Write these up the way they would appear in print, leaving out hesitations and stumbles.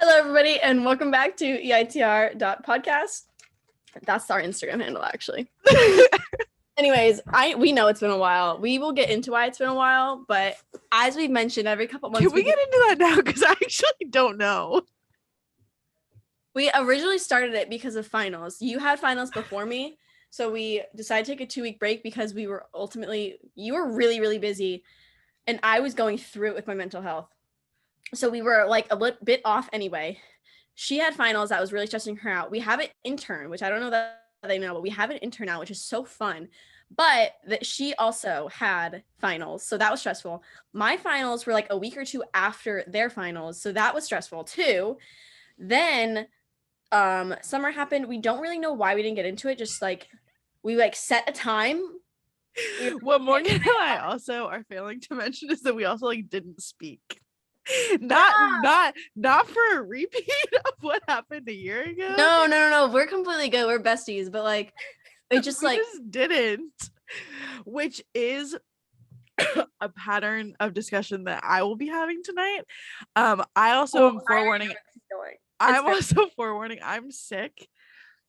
Hello, everybody, and welcome back to EITR.podcast. That's our Instagram handle, actually. Anyways, we know it's been a while. We will get into why it's been a while, but as we've mentioned, every couple months. Can we get into that now? Because I actually don't know. We originally started it because of finals. You had finals before me, so we decided to take a 2-week break because you were really, really busy, and I was going through it with my mental health. So we were like a bit off anyway. She had finals that was really stressing her out. We have an intern, which I don't know that they know, but we have an intern now, which is so fun. But that she also had finals, so that was stressful. My finals were like a week or two after their finals, so that was stressful too. Then summer happened. We don't really know why we didn't get into it. Just like we like set a time. What Morgan and I also are failing to mention is that we also like didn't speak. Not for a repeat of what happened a year ago. No. We're completely good. We're besties, but like it just we just didn't, which is a pattern of discussion that I will be having tonight. I also am forewarning. I'm sick.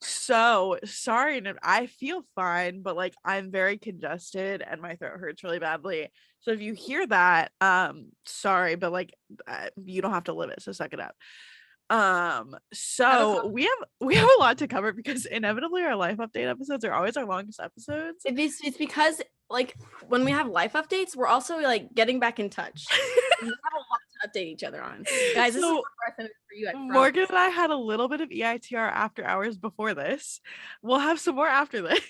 So sorry, and I feel fine, but like I'm very congested and my throat hurts really badly. So if you hear that, sorry, but like you don't have to live it, so suck it up. So we have a lot to cover because inevitably our life update episodes are always our longest episodes. It's because like when we have life updates, we're also like getting back in touch. We have a lot to update each other on, guys. This is for you. Morgan and I had a little bit of EITR after hours before this. We'll have some more after this.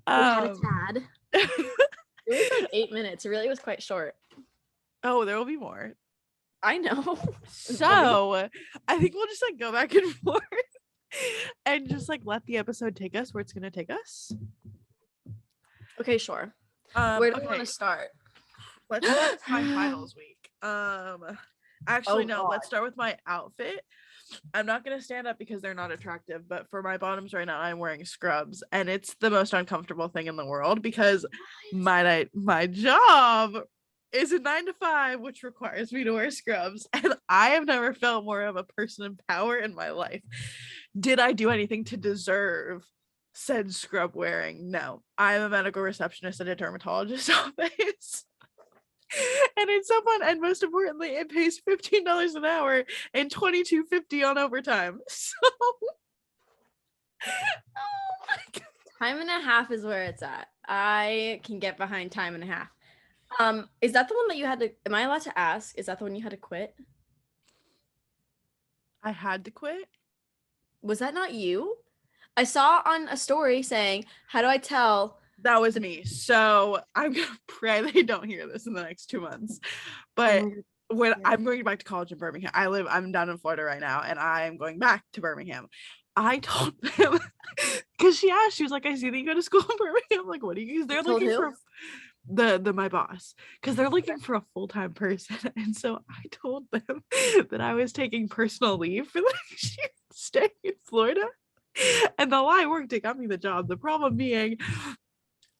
We had a tad. It was like 8 minutes. It really was quite short. Oh, there will be more. I know. So I think we'll just like go back and forth and just like let the episode take us where it's gonna take us. Okay, sure. Where do we want to start? Let's start with my finals week. Actually, no, let's start with my outfit. I'm not gonna stand up because they're not attractive, but for my bottoms right now, I'm wearing scrubs, and it's the most uncomfortable thing in the world because my job is a 9-to-5, which requires me to wear scrubs, and I have never felt more of a person in power in my life. Did I do anything to deserve said scrub wearing? No. I'm a medical receptionist at a dermatologist's office. And it's so fun, and most importantly, it pays $15 an hour and $22.50 on overtime. So oh my God. Time and a half is where it's at. I can get behind time and a half. Is that the one that you had to, am I allowed to ask? Is that the one you had to quit? I had to quit? Was that not you? I saw on a story saying, how do I tell? That was me. So I'm gonna pray they don't hear this in the next 2 months. But when I'm going back to college in Birmingham, I'm down in Florida right now, and I'm going back to Birmingham. I told them because she was like, I see that you go to school in Birmingham. I'm like, what do you? They're looking for my boss, because they're looking for a full-time person, and so I told them that I was taking personal leave for the next year, staying in Florida, and the lie worked. It got me the job. The problem being,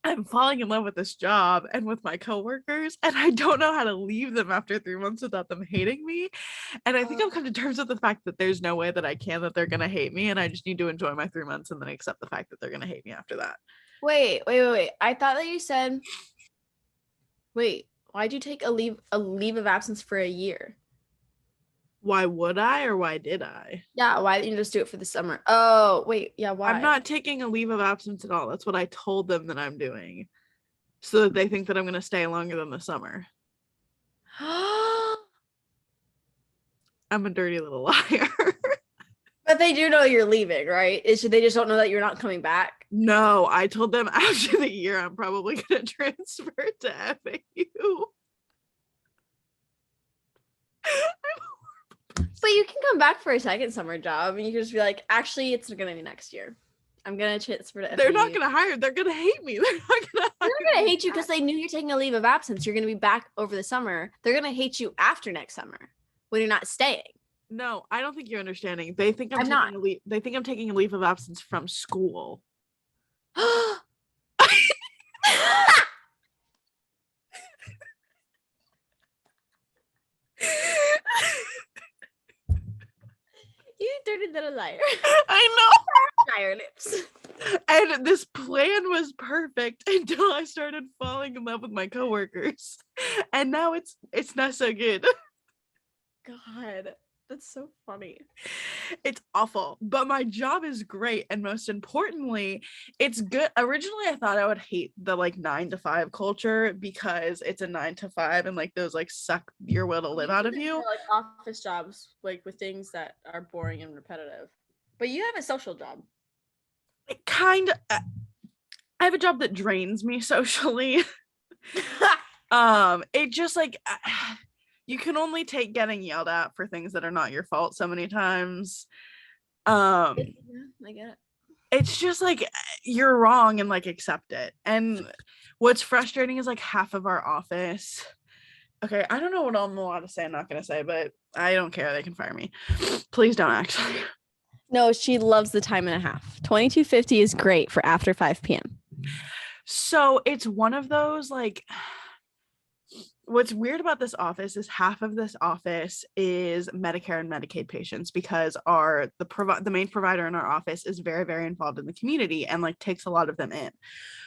I'm falling in love with this job and with my coworkers, and I don't know how to leave them after 3 months without them hating me. And I think I've come to terms with the fact that there's no way that I can, that they're gonna hate me, and I just need to enjoy my 3 months and then accept the fact that they're gonna hate me after that. Wait. I thought that you said, wait, why'd you take a leave of absence for a year? Why would I, or why did I? Yeah, why didn't you just do it for the summer? Oh, wait, yeah, why? I'm not taking a leave of absence at all. That's what I told them that I'm doing, so that they think that I'm going to stay longer than the summer. I'm a dirty little liar. But they do know you're leaving, right? They just don't know that you're not coming back? No, I told them after the year I'm probably going to transfer to FAU. But you can come back for a second summer job, and you can just be like, actually, it's gonna be next year. I'm gonna transfer to FAU. They're not gonna hire. They're gonna hate me. They're not gonna hate you because they knew you're taking a leave of absence. You're gonna be back over the summer. They're gonna hate you after next summer when you're not staying. No, I don't think you're understanding. They think I'm taking a leave. They think I'm taking a leave of absence from school. better than a liar. I Liar lips. know. And this plan was perfect until I started falling in love with my coworkers. And now it's not so good. God, that's so funny. It's awful, but my job is great, and most importantly, it's good. Originally I thought I would hate the like 9 to 5 culture because it's a 9 to 5 and like those like suck your will to live out of you. Like office jobs, like with things that are boring and repetitive. But you have a social job. It kind of I have a job that drains me socially. It just like you can only take getting yelled at for things that are not your fault so many times. Yeah, I get it. It's just like you're wrong and like accept it. And what's frustrating is like half of our office. Okay, I don't know what I'm allowed to say. I'm not gonna say, but I don't care. They can fire me. Please don't actually. No, she loves the time and a half. 22.50 is great for after 5 p.m. So it's one of those like what's weird about this office is half of this office is Medicare and Medicaid patients because the main provider in our office is very, very involved in the community and like takes a lot of them in.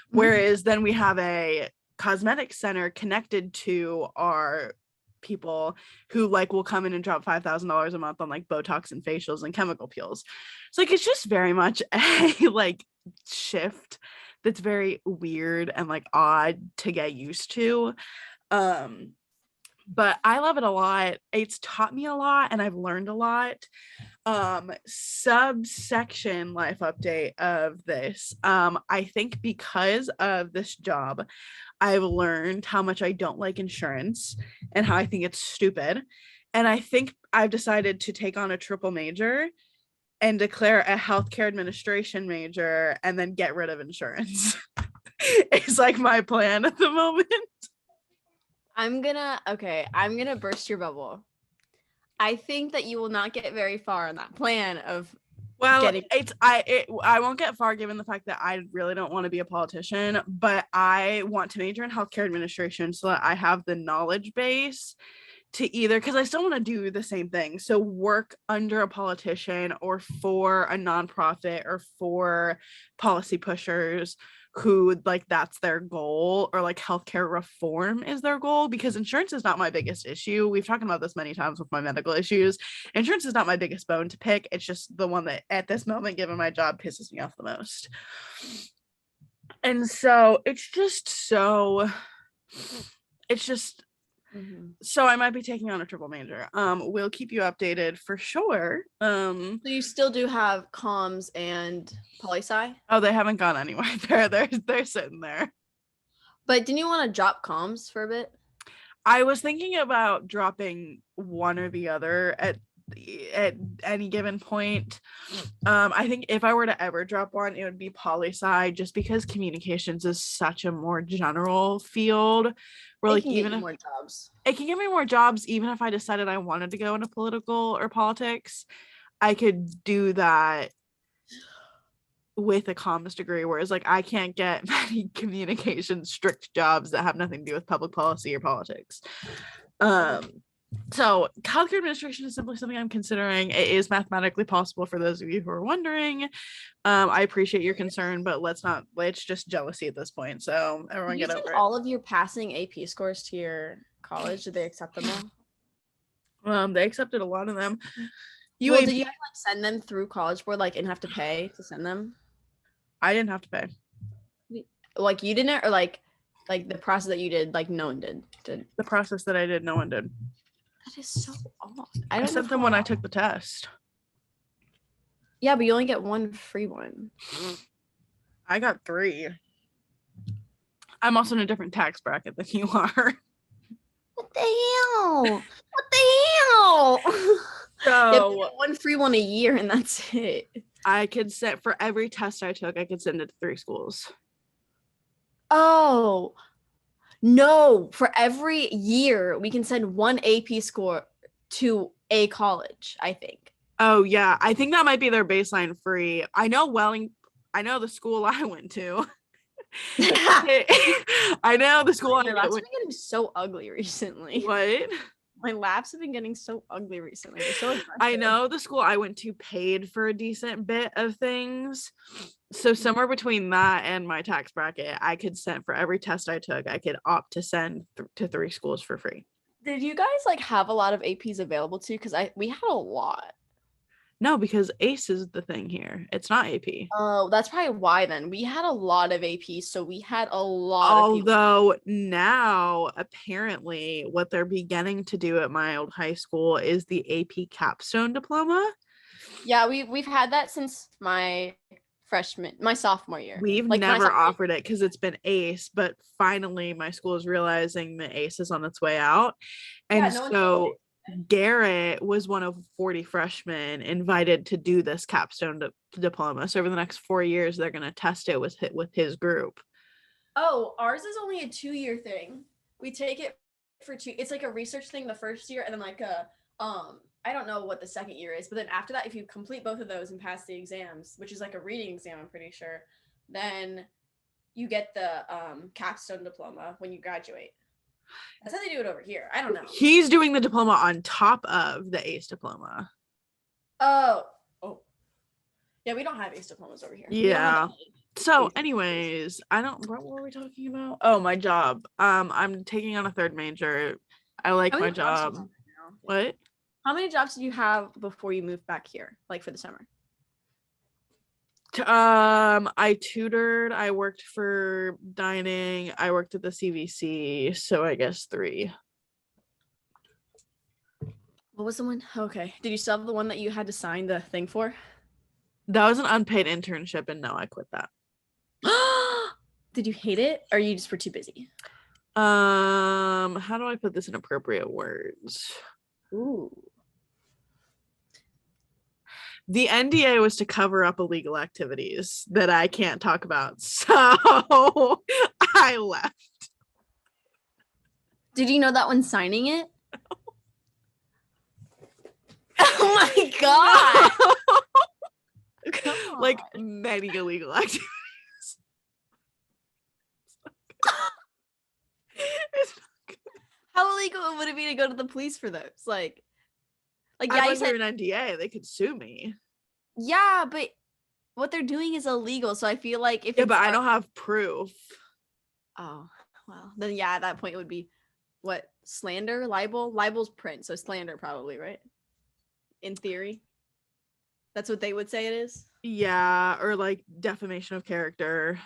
Whereas then we have a cosmetic center connected to our people who like will come in and drop $5,000 a month on like Botox and facials and chemical peels. So like it's just very much a like shift that's very weird and like odd to get used to. But I love it a lot. It's taught me a lot and I've learned a lot. Subsection life update of this. I think because of this job, I've learned how much I don't like insurance and how I think it's stupid. And I think I've decided to take on a triple major and declare a healthcare administration major and then get rid of insurance. It's like my plan at the moment. I'm gonna burst your bubble. I think that you will not get very far on that plan of I won't get far given the fact that I really don't want to be a politician, but I want to major in healthcare administration so that I have the knowledge base to either, because I still want to do the same thing. So work under a politician or for a nonprofit or for policy pushers who like that's their goal, or like healthcare reform is their goal, because insurance is not my biggest issue. We've talked about this many times with my medical issues. Insurance is not my biggest bone to pick. It's just the one that at this moment, given my job, pisses me off the most. And so so I might be taking on a triple major. We'll keep you updated for sure. So you still do have comms and poli-sci? Oh, they haven't gone anywhere. They're sitting there. But didn't you want to drop comms for a bit? I was thinking about dropping one or the other at any given point. I think if I were to ever drop one, it would be poli-sci, just because communications is such a more general field where like even if it can give me more jobs, even if I decided I wanted to go into political or politics, I could do that with a comms degree, whereas like I can't get many communications strict jobs that have nothing to do with public policy or politics. So healthcare administration is simply something I'm considering. It is mathematically possible, for those of you who are wondering. I appreciate your concern, but it's just jealousy at this point. So everyone get over it. All of your passing AP scores to your college, did they accept them all? They accepted a lot of them. Did you have to like send them through College Board, like, and have to pay to send them? I didn't have to pay. Like you didn't, or like the process that you did, like no one did. The process that I did, no one did. That is so odd. I sent them when I took the test. Yeah, but you only get one free one. I got 3. I'm also in a different tax bracket than you are. What the hell? What the hell? So yeah, one free one a year, and that's it. I could send, for every test I took, I could send it to 3 schools. Oh. No, for every year we can send one AP score to a college, I think. Oh yeah, I think that might be their baseline free. I know the school I went to. I know the school I went to. That's been getting so ugly recently. What? My laps have been getting so ugly recently. They're so aggressive. I know the school I went to paid for a decent bit of things. So somewhere between that and my tax bracket, I could send for every test I took, I could opt to send to 3 schools for free. Did you guys like have a lot of APs available too? Because we had a lot. No, because ACE is the thing here. It's not AP. Oh, that's probably why then. We had a lot of APs, so we had a lot of people. Although now apparently what they're beginning to do at my old high school is the AP capstone diploma. Yeah, we've had that since my sophomore year. We've Like never offered it because it's been ACE, but finally my school is realizing the ACE is on its way out. And Yeah, no so Garrett was one of 40 freshmen invited to do this capstone diploma. So over the next 4 years, they're going to test it with his group. Oh, ours is only a 2-year thing. We take it for 2. It's like a research thing the first year, and then like a I don't know what the second year is, but then after that, if you complete both of those and pass the exams, which is like a reading exam, I'm pretty sure, then you get the capstone diploma when you graduate. That's how they do it over here. I don't know. He's doing the diploma on top of the ACE diploma. Oh. Yeah, we don't have ACE diplomas over here. Yeah. So anyways, what were we talking about? Oh, my job. I'm taking on a 3rd major. I like my job. What? How many jobs did you have before you moved back here, like for the summer? I tutored, I worked for dining, I worked at the CVC, so I guess 3. What was the one? Okay. Did you still have the one that you had to sign the thing for? That was an unpaid internship, and no, I quit that. Did you hate it, or you just were too busy? How do I put this in appropriate words? Ooh. The NDA was to cover up illegal activities that I can't talk about, so I left. Did you know that when signing it? Oh my god! Like many illegal activities. How illegal would it be to go to the police for those? Like yeah, I was under an NDA. They could sue me. Yeah, but what they're doing is illegal. So I feel like if but I don't have proof. Oh, well, then yeah, at that point it would be what? Slander, libel? Libel's print, so slander probably, right? In theory. That's what they would say it is. Yeah, or like defamation of character.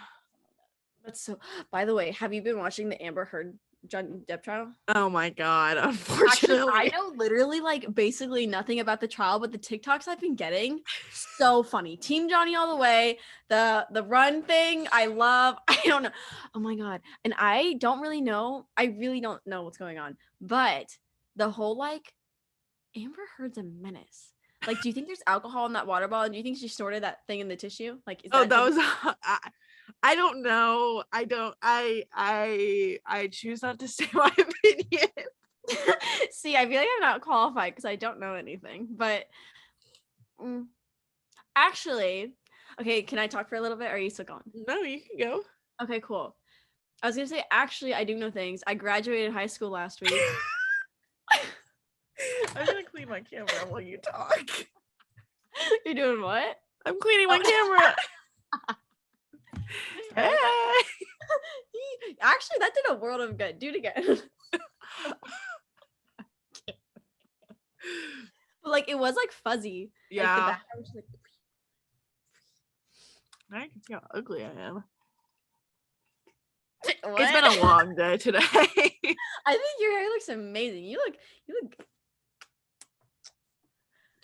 That's so. By the way, have you been watching the Amber Heard Johnny Depp trial? Oh my god, unfortunately. Actually, I know literally like basically nothing about the trial, but the TikToks I've been getting, so funny. Team Johnny all the way. The run thing, I love. I don't know. Oh my god. And I really don't know what's going on. But the whole like Amber Heard's a menace. Like, do you think there's alcohol in that water bottle? Do you think she snorted that thing in the tissue? Like, is that was I don't know. I choose not to say my opinion. See, I feel like I'm not qualified because I don't know anything. But actually, okay, can I talk for a little bit? Or are you still going? No, you can go. Okay, cool. I was gonna say, actually, I do know things. I graduated high school last week. I'm gonna clean my camera while you talk. You're doing what? I'm cleaning my camera. Hey. Actually, that did a world of good. Do it again. But like it was like fuzzy. Yeah. Like, the background was like... I can see how ugly I am. What? It's been a long day today. I think your hair looks amazing. You look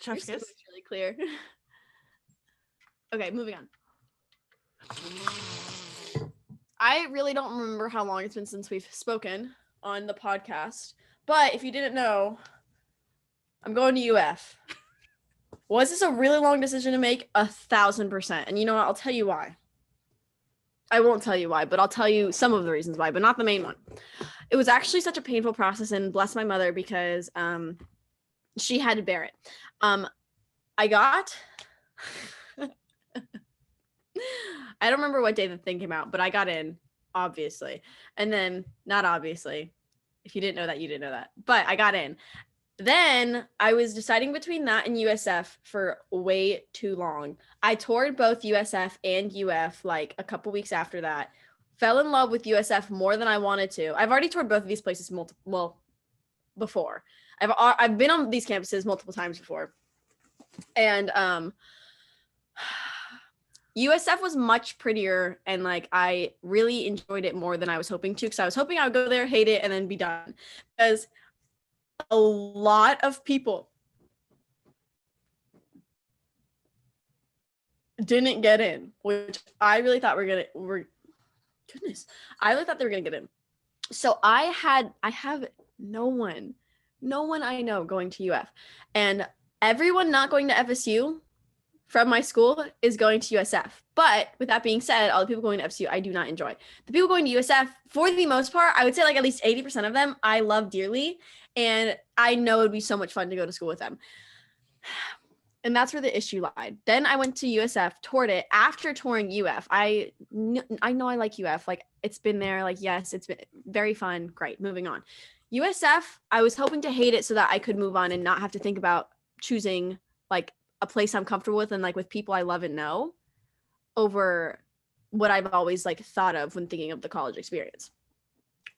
Chef's kiss. Looks really clear. Okay, moving on. I really don't remember how long it's been since we've spoken on the podcast, but if you didn't know, I'm going to UF. Was this a really long decision to make? 1,000%. And you know what? I'll tell you why. I won't tell you why, but I'll tell you some of the reasons why, but not the main one. It was actually such a painful process, and bless my mother because she had to bear it. I got... I don't remember what day the thing came out, but I got in, obviously. And then, not obviously, If you didn't know that, you didn't know that. But I got in. Then I was deciding between that and USF for way too long. I toured both USF and UF like a couple weeks after that. Fell in love with USF more than I wanted to. I've already toured both of these places before. I've been on these campuses multiple times before. And USF was much prettier, and like I really enjoyed it more than I was hoping to, because I was hoping I would go there, hate it, and then be done. Because a lot of people didn't get in, which I really thought I really thought they were gonna get in. So I have no one I know going to UF, and everyone not going to FSU from my school is going to USF. But with that being said, all the people going to FSU, I do not enjoy. The people going to USF, for the most part, I would say like at least 80% of them, I love dearly. And I know it'd be so much fun to go to school with them. And that's where the issue lied. Then I went to USF, toured it. After touring UF, I know I like UF. Like, it's been there. Like, yes, it's been very fun. Great. Moving on. USF, I was hoping to hate it so that I could move on and not have to think about choosing like a place I'm comfortable with and like with people I love and know over what I've always like thought of when thinking of the college experience.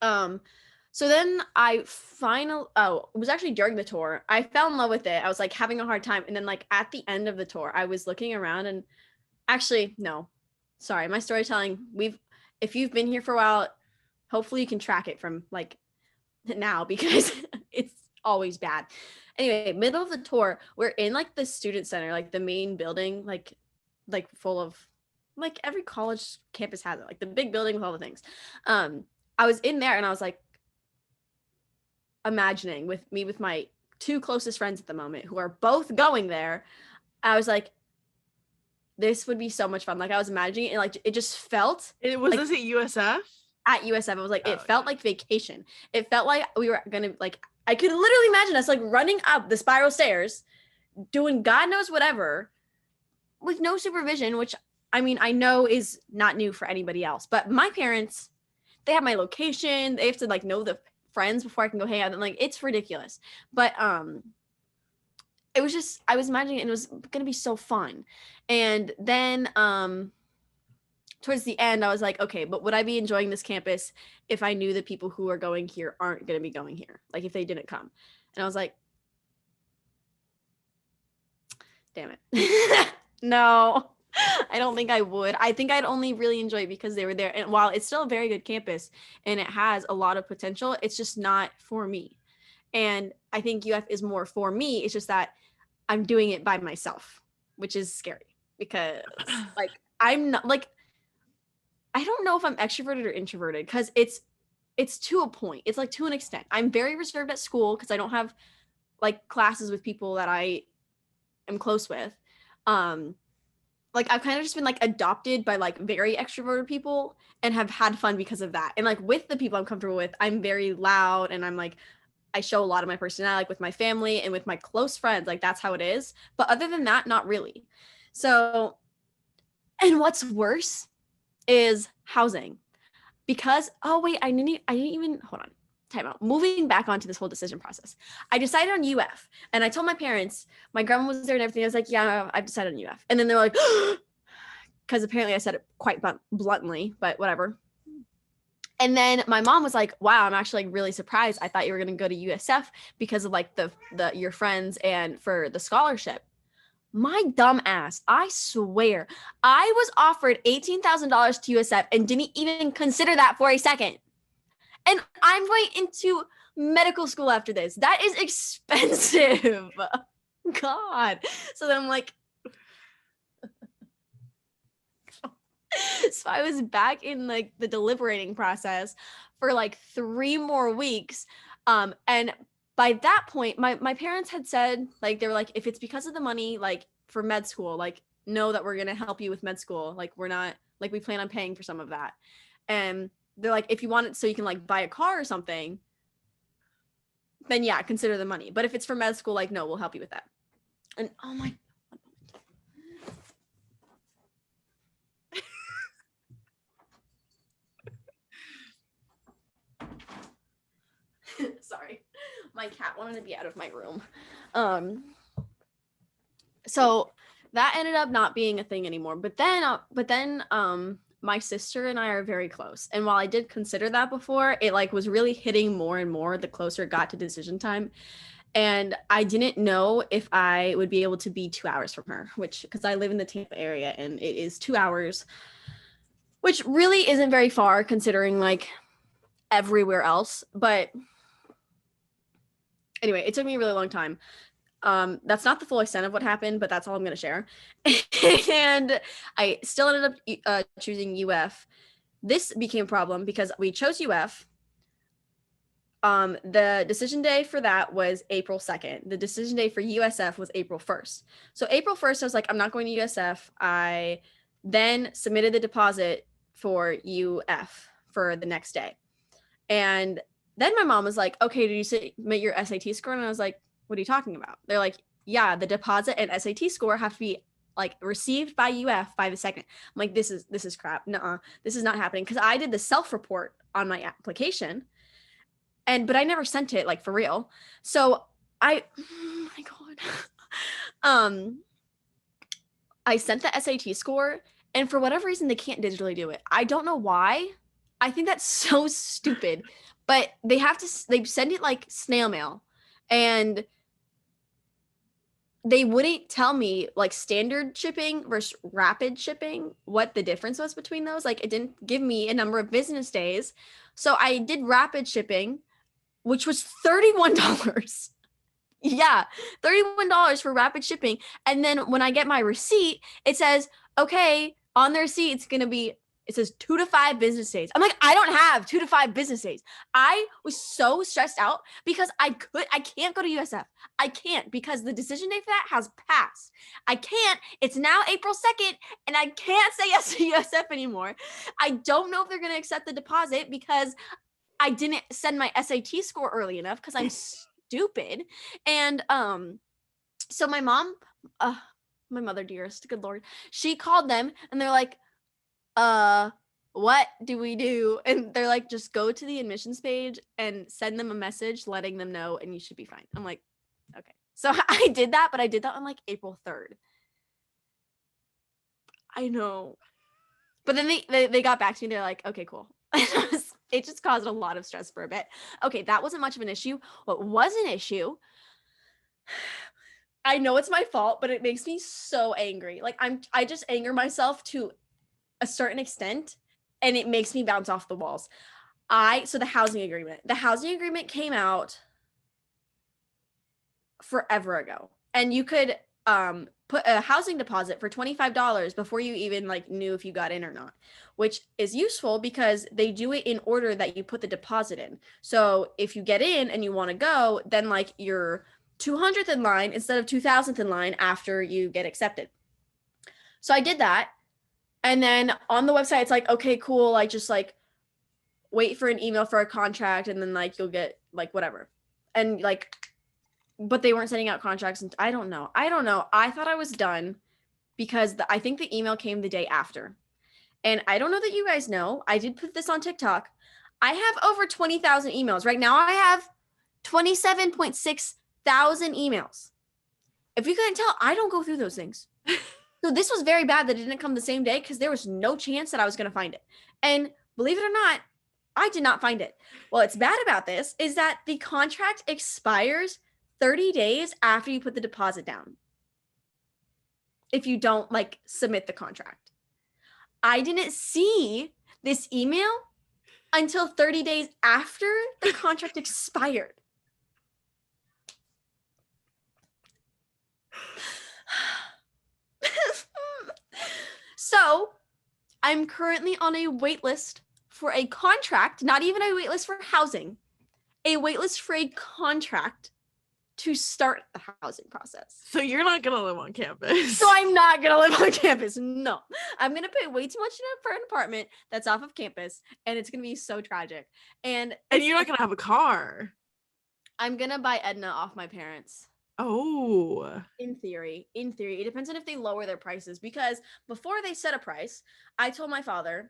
So then it was actually during the tour, I fell in love with it. I was like having a hard time. And then like at the end of the tour, I was looking around and actually, no, sorry, my storytelling, if you've been here for a while, hopefully you can track it from like now, because it's always bad. Anyway, middle of the tour, we're in like the student center, like the main building, like full of like every college campus has it, like the big building with all the things. I was in there and I was like imagining with my two closest friends at the moment who are both going there. I was like, this would be so much fun. Like I was imagining it, and like it just felt It was like, this at USF? At USF, I was like, it felt like vacation. It felt like we were gonna like, I could literally imagine us like running up the spiral stairs, doing God knows whatever, with no supervision, which I mean, I know is not new for anybody else. But my parents, they have my location. They have to like know the friends before I can go hang out. And like, it's ridiculous. But it was just, I was imagining it was gonna be so fun. And then towards the end, I was like, okay, but would I be enjoying this campus if I knew the people who are going here aren't going to be going here? Like if they didn't come. And I was like, damn it. No, I don't think I would. I think I'd only really enjoy it because they were there. And while it's still a very good campus and it has a lot of potential, it's just not for me. And I think UF is more for me. It's just that I'm doing it by myself, which is scary because like I'm not like, I don't know if I'm extroverted or introverted because it's to a point. It's like to an extent. I'm very reserved at school because I don't have like classes with people that I am close with. Like I've kind of just been like adopted by like very extroverted people and have had fun because of that. And like with the people I'm comfortable with, I'm very loud and I'm like, I show a lot of my personality like with my family and with my close friends. Like that's how it is. But other than that, not really. So, and what's worse is housing, because I didn't even hold on, time out, moving back onto this whole decision process. I decided on UF and I told my parents, my grandma was there and everything. I was like, yeah, I've decided on UF. And then they're like, because apparently I said it quite bluntly, but whatever. And then my mom was like, wow, I'm actually like really surprised. I thought you were going to go to USF because of like the your friends and for the scholarship. My dumb ass, I swear, I was offered $18,000 to USF and didn't even consider that for a second. And I'm going into medical school after this. That is expensive. God. So then I'm like, so I was back in like the deliberating process for like 3 more weeks. And by that point, my parents had said, like, they were like, if it's because of the money, like for med school, like, know that we're going to help you with med school. Like, we're not, like, we plan on paying for some of that. And they're like, if you want it so you can like buy a car or something, then yeah, consider the money. But if it's for med school, like, no, we'll help you with that. And oh my, Sorry. My cat wanted to be out of my room. So that ended up not being a thing anymore. But then my sister and I are very close. And while I did consider that before, it like was really hitting more and more the closer it got to decision time. And I didn't know if I would be able to be 2 hours from her, which because I live in the Tampa area and it is 2 hours, which really isn't very far considering like everywhere else. But anyway, it took me a really long time. That's not the full extent of what happened, but that's all I'm going to share. And I still ended up choosing UF. This became a problem because we chose UF. The decision day for that was April 2nd. The decision day for USF was April 1st. So April 1st, I was like, I'm not going to USF. I then submitted the deposit for UF for the next day. And then my mom was like, okay, did you submit your SAT score? And I was like, what are you talking about? They're like, yeah, the deposit and SAT score have to be like received by UF by the second. I'm like, this is crap. Nuh-uh, this is not happening. Cause I did the self-report on my application but I never sent it like for real. So oh my God. I sent the SAT score and for whatever reason, they can't digitally do it. I don't know why. I think that's so stupid, but they send it like snail mail and they wouldn't tell me like standard shipping versus rapid shipping, what the difference was between those. Like it didn't give me a number of business days. So I did rapid shipping, which was $31. Yeah, $31 for rapid shipping. And then when I get my receipt, it says, okay, on the receipt, it says 2 to 5 business days. I'm like, I don't have 2 to 5 business days. I was so stressed out because I can't go to USF. I can't because the decision date for that has passed. I can't. It's now April 2nd and I can't say yes to USF anymore. I don't know if they're going to accept the deposit because I didn't send my SAT score early enough because I'm stupid. And so my mom, my mother dearest, good Lord, she called them and they're like, what do we do? And they're like, just go to the admissions page and send them a message letting them know and you should be fine. I'm like, okay. So I did that, but I did that on like April 3rd. I know. But then they got back to me. They're like, okay, cool. It just caused a lot of stress for a bit. Okay, that wasn't much of an issue. What was an issue, I know it's my fault, but it makes me so angry. Like I just anger myself to a certain extent and it makes me bounce off the walls. So the housing agreement came out forever ago. And you could put a housing deposit for $25 before you even like knew if you got in or not, which is useful because they do it in order that you put the deposit in. So if you get in and you want to go, then like you're 200th in line instead of 2000th in line after you get accepted. So I did that. And then on the website, it's like, okay, cool. Like just like wait for an email for a contract and then like you'll get like whatever. And like, but they weren't sending out contracts. And I don't know. I thought I was done because I think the email came the day after. And I don't know that you guys know. I did put this on TikTok. I have over 20,000 emails. Right now I have 27.6 thousand emails. If you couldn't tell, I don't go through those things. So this was very bad that it didn't come the same day because there was no chance that I was going to find it. And believe it or not, I did not find it. What's bad about this is that the contract expires 30 days after you put the deposit down. If you don't like submit the contract. I didn't see this email until 30 days after the contract expired. So I'm currently on a wait list for a contract, not even a wait list for housing, a wait list for a contract to start the housing process. So you're not going to live on campus. So I'm not going to live on campus. No, I'm going to pay way too much for an apartment that's off of campus. And it's going to be so tragic. And you're not going to have a car. I'm going to buy Edna off my parents. Oh. In theory, it depends on if they lower their prices because before they set a price, I told my father,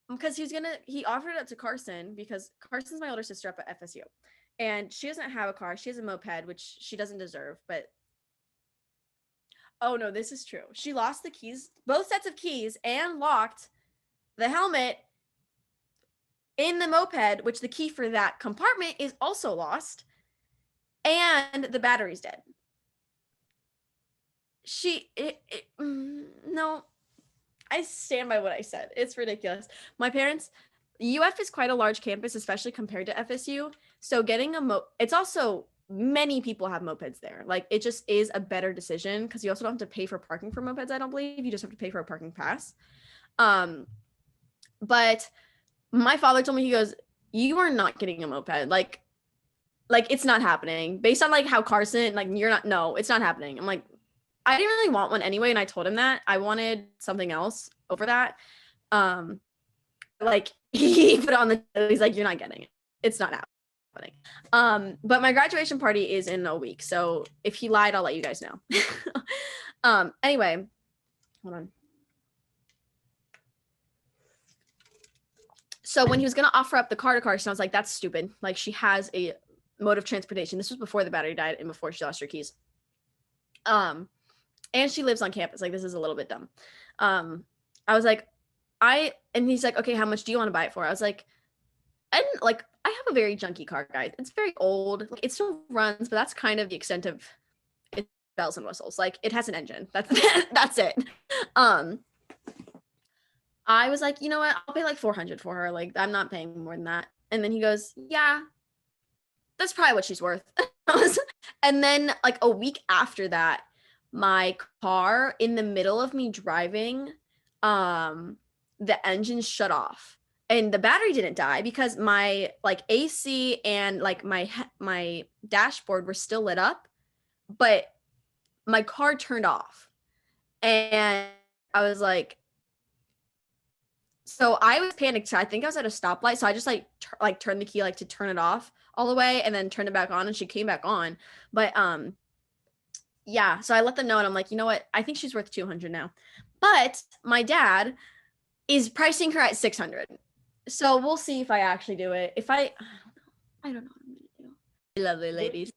because he offered it to Carson because Carson's my older sister up at FSU, and she doesn't have a car. She has a moped, which she doesn't deserve. But oh no, this is true. She lost the keys, both sets of keys, and locked the helmet in the moped, which the key for that compartment is also lost, and the battery's dead. No, I stand by what I said. It's ridiculous. My parents, UF is quite a large campus, especially compared to FSU. So getting it's also many people have mopeds there. Like it just is a better decision because you also don't have to pay for parking for mopeds. I don't believe you just have to pay for a parking pass. But my father told me, he goes, "You are not getting a moped. Like it's not happening. Based on like how Carson, like you're not. No, it's not happening." I'm like, I didn't really want one anyway, and I told him that I wanted something else over that. Like he put it on the. He's like, "You're not getting it. It's not happening." But my graduation party is in a week, so if he lied, I'll let you guys know. Anyway, hold on. So when he was gonna offer up the car to Carson, I was like, "That's stupid. Like she has a mode of transportation." This was before the battery died and before she lost her keys. And she lives on campus. Like this is a little bit dumb. I was like, and he's like, "Okay, how much do you want to buy it for?" I was like, I have a very junky car, guys. It's very old. Like, it still runs, but that's kind of the extent of its bells and whistles. Like it has an engine. That's that's it. I was like, you know what? I'll pay like $400 for her. Like I'm not paying more than that. And then he goes, "Yeah, that's probably what she's worth." And then like a week after that, my car, in the middle of me driving, the engine shut off and the battery didn't die because my like AC and like my dashboard were still lit up, but my car turned off. And I was like, so I was panicked. So I think I was at a stoplight. So I just like turned the key like to turn it off all the way and then turned it back on, and she came back on. But yeah, so I let them know, and I'm like, you know what? I think she's worth $200 now. But my dad is pricing her at $600. So we'll see if I actually do it. If I don't know what I'm gonna do. Lovely ladies.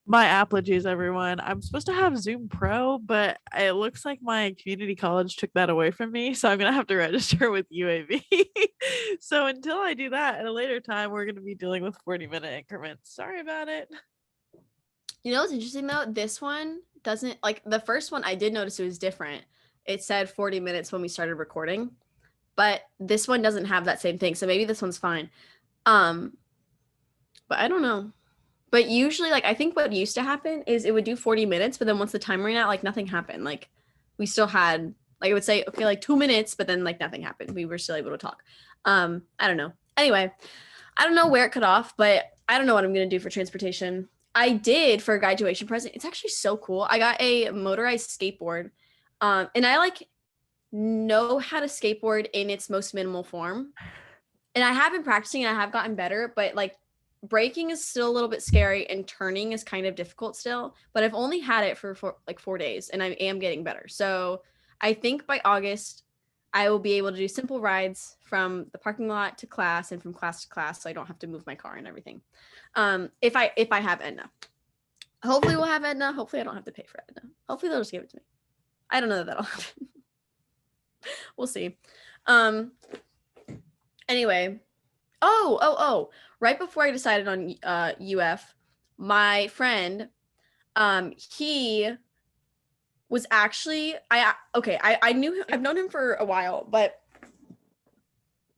My apologies, everyone. I'm supposed to have Zoom Pro, but it looks like my community college took that away from me. So I'm going to have to register with UAV. So until I do that at a later time, we're going to be dealing with 40-minute increments. Sorry about it. You know what's interesting though? This one doesn't, like the first one, I did notice it was different. It said 40 minutes when we started recording, but this one doesn't have that same thing. So maybe this one's fine. But I don't know. But usually, like, I think what used to happen is it would do 40 minutes, but then once the time ran out, like, nothing happened. Like, we still had, like, it would say, okay, like 2 minutes, but then, like, nothing happened. We were still able to talk. I don't know. Anyway, I don't know where it cut off, but I don't know what I'm going to do for transportation. I did for a graduation present. It's actually so cool. I got a motorized skateboard, and I, like, know how to skateboard in its most minimal form. And I have been practicing and I have gotten better, but, like, braking is still a little bit scary and turning is kind of difficult still, but I've only had it for like 4 days and I am getting better. So I think by August I will be able to do simple rides from the parking lot to class and from class to class, so I don't have to move my car and everything. If I have Edna. Hopefully we'll have Edna. Hopefully I don't have to pay for Edna. Hopefully they'll just give it to me. I don't know that that'll happen. We'll see. Anyway. Oh. Right before I decided on UF, my friend, he was actually I knew him, I've known him for a while, but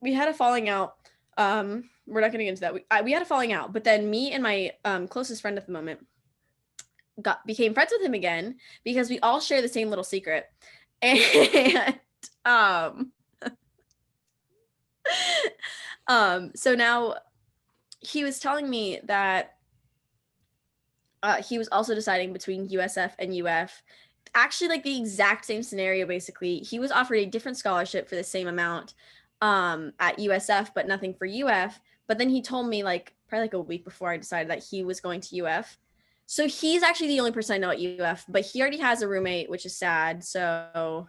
we had a falling out. We're not gonna get into that. We had a falling out, but then me and my closest friend at the moment became friends with him again because we all share the same little secret. And so now he was telling me that he was also deciding between USF and UF. Actually, like the exact same scenario, basically. He was offered a different scholarship for the same amount at USF, but nothing for UF. But then he told me, like, probably like a week before I decided that he was going to UF. So he's actually the only person I know at UF, but he already has a roommate, which is sad. So,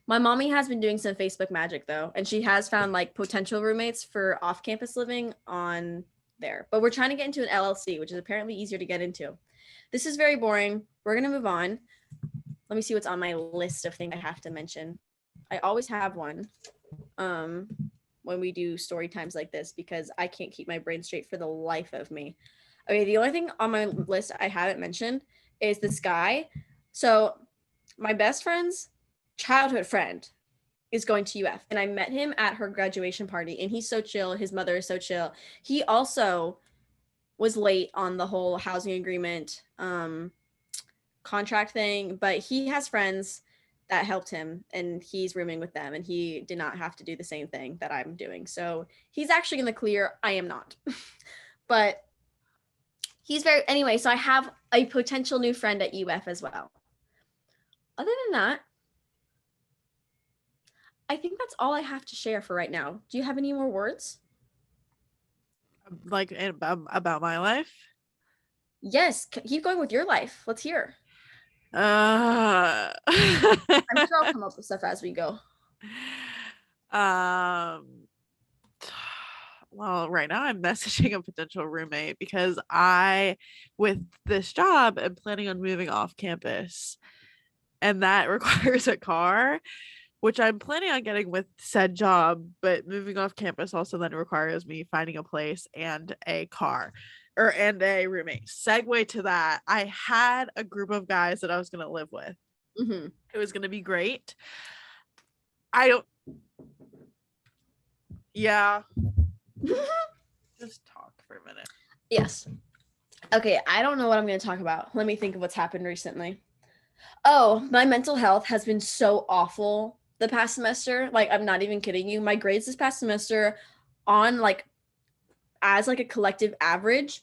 My mommy has been doing some Facebook magic though, and she has found like potential roommates for off-campus living on there. But we're trying to get into an LLC, which is apparently easier to get into. This is very boring. We're gonna move on. Let me see what's on my list of things I have to mention. I always have one when we do story times like this because I can't keep my brain straight for the life of me. Okay, the only thing on my list I haven't mentioned is this guy. So my best friend's childhood friend is going to UF, and I met him at her graduation party, and he's so chill. His mother is so chill. He also was late on the whole housing agreement contract thing, but he has friends that helped him, and he's rooming with them, and he did not have to do the same thing that I'm doing. So he's actually in the clear. I am not. But he's very, anyway, so I have a potential new friend at UF as well. Other than that, I think that's all I have to share for right now. Do you have any more words? Like about my life? Yes, keep going with your life. Let's hear. I'm sure I'll come up with stuff as we go. Well, right now I'm messaging a potential roommate because with this job, am planning on moving off campus, and that requires a car, which I'm planning on getting with said job, but moving off campus also then requires me finding a place and a car and a roommate. Segue to that, I had a group of guys that I was going to live with. Mm-hmm. It was going to be great. Yeah. Just talk for a minute. Yes. Okay, I don't know what I'm going to talk about. Let me think of what's happened recently. Oh, my mental health has been so awful the past semester. Like, I'm not even kidding you. My grades this past semester on like as like a collective average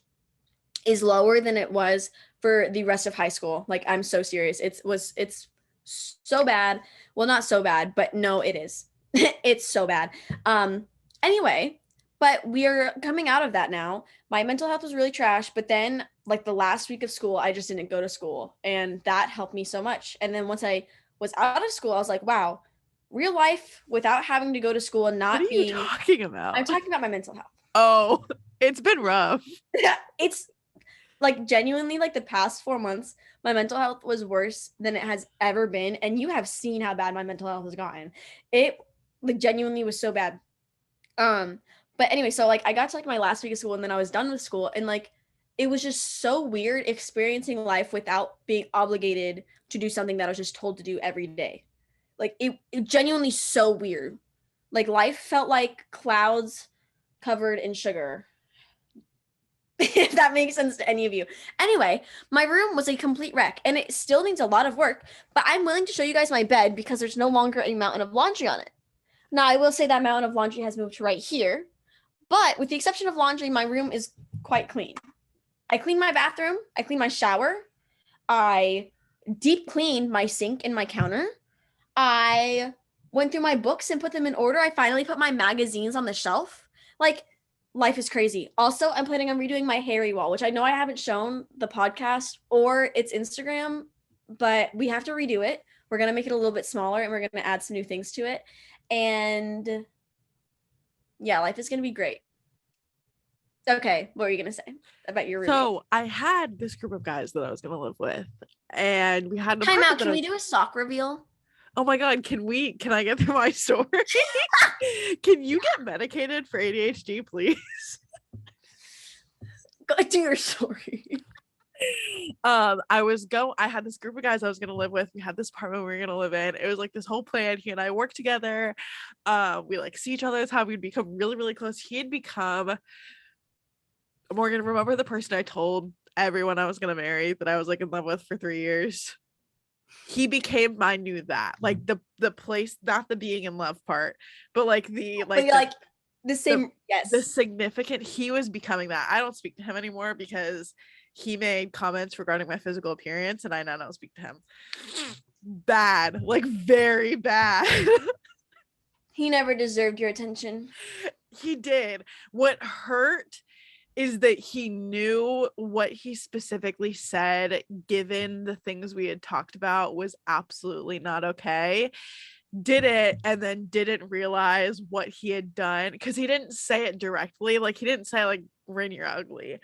is lower than it was for the rest of high school. Like, I'm so serious. It's so bad. Well, not so bad, but no, it is. It's so bad. Anyway, but we're coming out of that now. My mental health was really trash, but then like the last week of school, I just didn't go to school, and that helped me so much. And then once I was out of school, I was like, wow, real life without having to go to school and not being. What are you talking about? I'm talking about my mental health. Oh, it's been rough. It's like genuinely like the past 4 months, my mental health was worse than it has ever been. And you have seen how bad my mental health has gotten. It like genuinely was so bad. But anyway, so like I got to like my last week of school, and then I was done with school, and like it was just so weird experiencing life without being obligated to do something that I was just told to do every day. Like it genuinely so weird. Like life felt like clouds covered in sugar. If that makes sense to any of you. Anyway, my room was a complete wreck, and it still needs a lot of work, but I'm willing to show you guys my bed because there's no longer a mountain of laundry on it. Now, I will say that mountain of laundry has moved to right here, but with the exception of laundry, my room is quite clean. I cleaned my bathroom, I cleaned my shower, I deep cleaned my sink and my counter. I went through my books and put them in order. I finally put my magazines on the shelf. Like, life is crazy. Also, I'm planning on redoing my Harry wall, which I know I haven't shown the podcast or its Instagram, but we have to redo it. We're going to make it a little bit smaller, and we're going to add some new things to it. And yeah, life is going to be great. Okay, what were you going to say about your roommate? So I had this group of guys that I was going to live with, and we had time out. Can we do a sock reveal? Oh my god, can I get through my story? Can you get medicated for ADHD, please? Go do your story. I had this group of guys I was gonna live with. We had this apartment we were gonna live in. It was like this whole plan. He and I worked together. We like see each other as how we'd become really, really close. He had become Morgan, remember the person I told everyone I was gonna marry that I was like in love with for 3 years? He became my new that. Like the place, not the being in love part, but like the significant, he was becoming that. I don't speak to him anymore because he made comments regarding my physical appearance, and I now don't speak to him. Bad, like very bad. He never deserved your attention. He did. What hurt is that he knew what he specifically said, given the things we had talked about, was absolutely not okay. did it and then didn't realize what he had done, because he didn't say it directly. Like, he didn't say like, Rinn, you're ugly.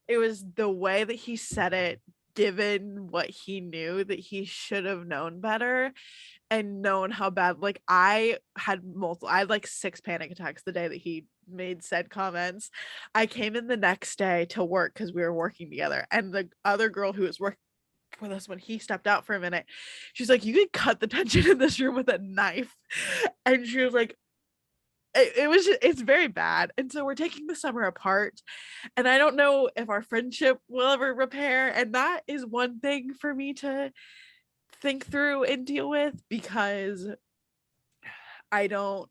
It was the way that he said it, given what he knew, that he should have known better and known how bad. Like, I had like 6 panic attacks the day that he made said comments. I came in the next day to work because we were working together, and the other girl who was working with us when he stepped out for a minute, she's like, you could cut the tension in this room with a knife. And she was like, it was just, it's very bad. And so we're taking the summer apart, and I don't know if our friendship will ever repair, and that is one thing for me to think through and deal with, because I don't,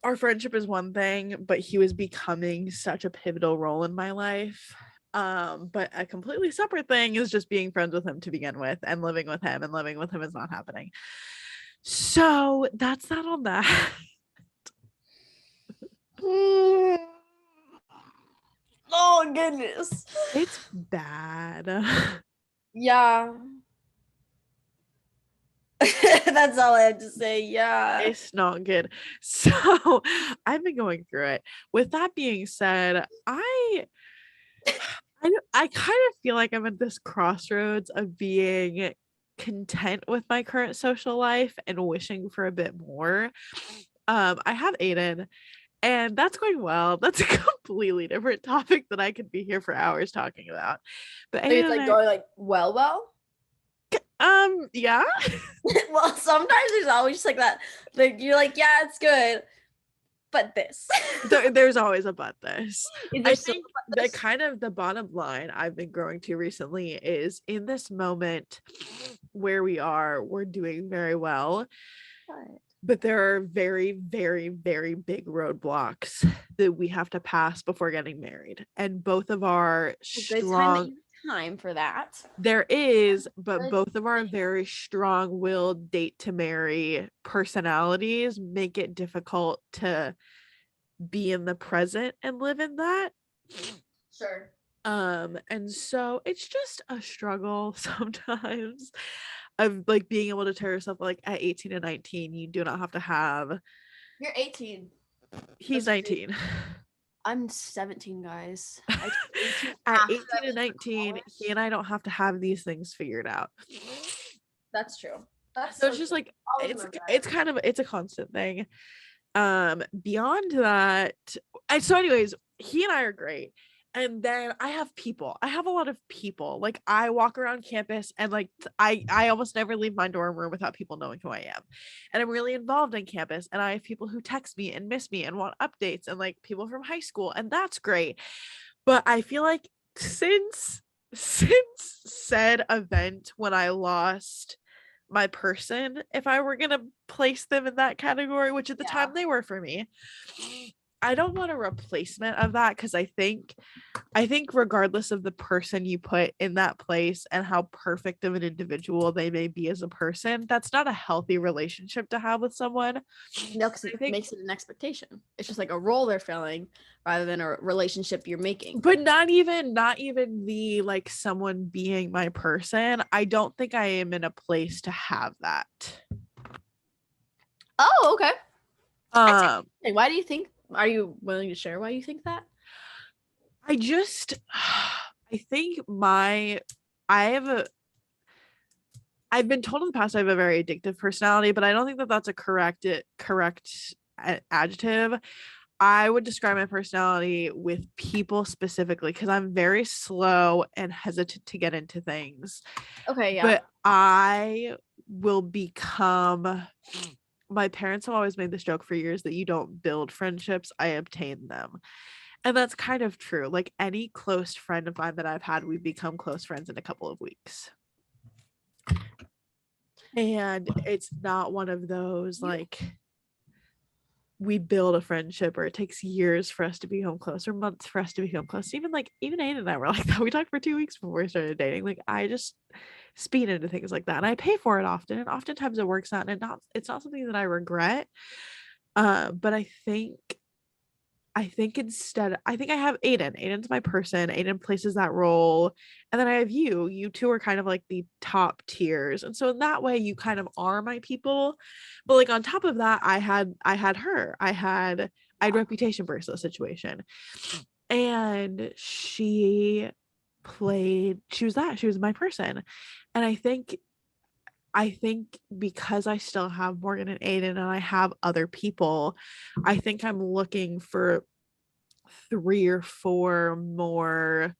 our friendship is one thing, but he was becoming such a pivotal role in my life. But a completely separate thing is just being friends with him to begin with, and living with him, and living with him is not happening. So that's that on that. Oh goodness. It's bad. Yeah. That's all I have to say. Yeah. It's not good. So I've been going through it. With that being said, I kind of feel like I'm at this crossroads of being content with my current social life and wishing for a bit more. I have Aiden, and that's going well. That's a completely different topic that I could be here for hours talking about. But Like, it's like going like well. Yeah. Well, sometimes there's always just like that. Like, you're like, yeah, it's good, but this. There's always a but this. I think the kind of the bottom line I've been growing to recently is, in this moment where we're doing very well, but there are very, very, very big roadblocks that we have to pass before getting married. And both of our strong time for that. There is, but both of our very strong-willed date to marry personalities make it difficult to be in the present and live in that. Sure. And so it's just a struggle sometimes of like being able to tell yourself, like, at 18 and 19 you do not have to have. You're 18. He's 19. I'm 17, guys. At 18 and 19 he and I don't have to have these things figured out. That's true. So it's just like, it's kind of, it's a constant thing. Beyond that, so anyways, he and I are great. And then I have a lot of people. Like, I walk around campus, and like I almost never leave my dorm room without people knowing who I am. And I'm really involved in campus, and I have people who text me and miss me and want updates, and like people from high school, and that's great. But I feel like since said event when I lost my person, if I were gonna place them in that category, which at the time they were for me, I don't want a replacement of that, because I think regardless of the person you put in that place and how perfect of an individual they may be as a person, that's not a healthy relationship to have with someone. No, because it makes it an expectation. It's just like a role they're filling rather than a relationship you're making. But not even the like someone being my person. I don't think I am in a place to have that. Oh, okay. Why do you think? Are you willing to share why you think that? I think I've been told in the past I have a very addictive personality, but I don't think that that's a correct adjective. I would describe my personality with people specifically, because I'm very slow and hesitant to get into things. Okay, yeah. But I will become, my parents have always made this joke for years that you don't build friendships, I obtain them. And that's kind of true. Like, any close friend of mine that I've had, we've become close friends in a couple of weeks. And it's not one of those like we build a friendship or it takes years for us to become close, or months for us to become close. Even Aiden and I were like that. We talked for 2 weeks before we started dating. Like, I just speed into things like that, and I pay for it often, and oftentimes it works out, and it's not something that I regret. But I think I think I have Aiden's my person. Aiden places that role, and then I have you two are kind of like the top tiers, and so in that way you kind of are my people. But like on top of that, I had her, I had reputation versus the situation, and she was my person. And I think because I still have Morgan and Aiden and I have other people, I think I'm looking for 3 or 4 more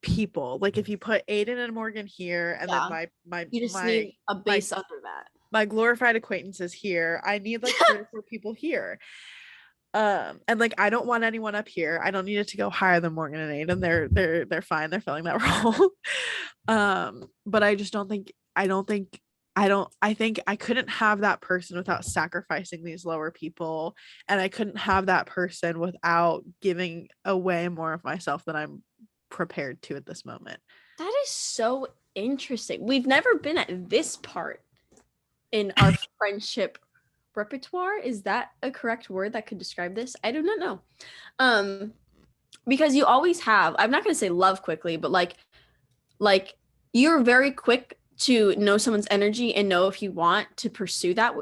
people. Like if you put Aiden and Morgan here, and then Yeah. You just need a my base under that. my glorified acquaintances here, I need like 3 or 4 people here. And like I don't want anyone up here. I don't need it to go higher than Morgan and Aiden. They're fine. They're filling that role. But I just don't think I think I couldn't have that person without sacrificing these lower people, and I couldn't have that person without giving away more of myself than I'm prepared to at this moment. That is so interesting. We've never been at this part in our friendship repertoire. Is that a correct word that could describe this? I do not know. Because you always have, I'm not going to say love quickly, but like you're very quick to know someone's energy and know if you want to pursue that